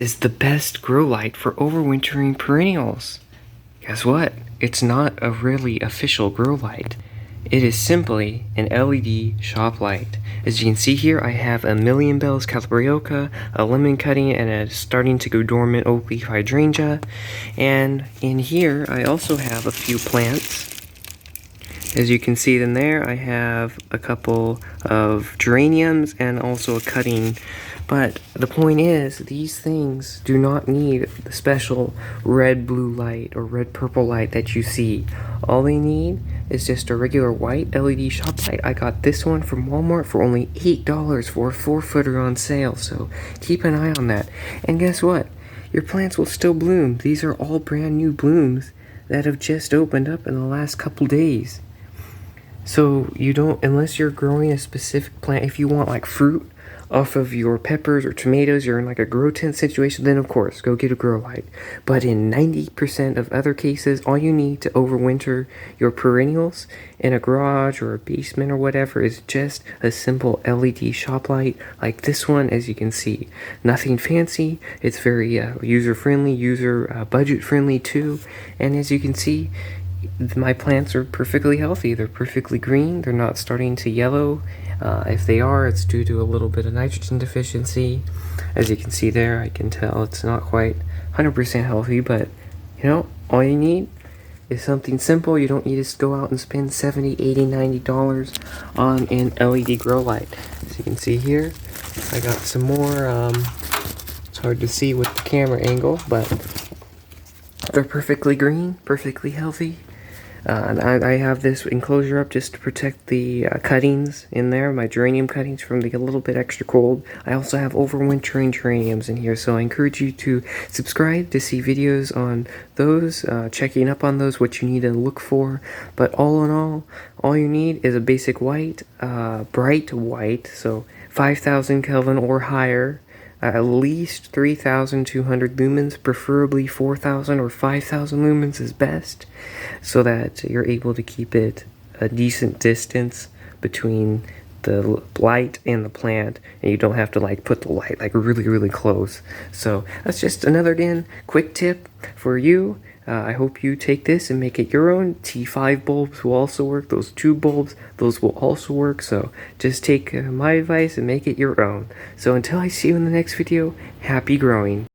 is the best grow light for overwintering perennials. Guess what? It's not a really official grow light. It is simply an LED shop light. As you can see here, I have a Million Bells Calabrioca, a lemon cutting, and a starting to go dormant oak leaf hydrangea. And in here, I also have a few plants. As you can see in there, I have a couple of geraniums and also a cutting. But the point is, these things do not need the special red-blue light or red-purple light that you see. All they need is just a regular white LED shop light. I got this one from Walmart for only $8 for a 4-footer on sale, so keep an eye on that. And guess what? Your plants will still bloom. These are all brand new blooms that have just opened up in the last couple days. So you don't, unless you're growing a specific plant, if you want like fruit off of your peppers or tomatoes, you're in like a grow tent situation, then of course, go get a grow light. But in 90% of other cases, all you need to overwinter your perennials in a garage or a basement or whatever is just a simple LED shop light like this one, as you can see. Nothing fancy, it's very user-friendly, budget-friendly too, and as you can see, my plants are perfectly healthy. They're perfectly green. They're not starting to yellow. If they are, it's due to a little bit of nitrogen deficiency. As you can see there, I can tell it's not quite 100% healthy, but you know, all you need is something simple. You don't need to go out and spend $70, $80, $90 on an LED grow light. As you can see here, I got some more. It's hard to see with the camera angle, but they're perfectly green, perfectly healthy. And I have this enclosure up just to protect the cuttings in there, my geranium cuttings, from the little bit extra cold. I also have overwintering geraniums in here, so I encourage you to subscribe to see videos on those, checking up on those, what you need to look for. But all in all you need is a basic white, bright white, so 5,000 Kelvin or higher. At least 3,200 lumens, preferably 4,000 or 5,000 lumens is best, so that you're able to keep it a decent distance between the light and the plant, and you don't have to like put the light like really close. So that's just another, again, quick tip for you. I hope you take this and make it your own. T5 bulbs will also work. Those tube bulbs, those will also work. So just take my advice and make it your own. So until I see you in the next video, happy growing.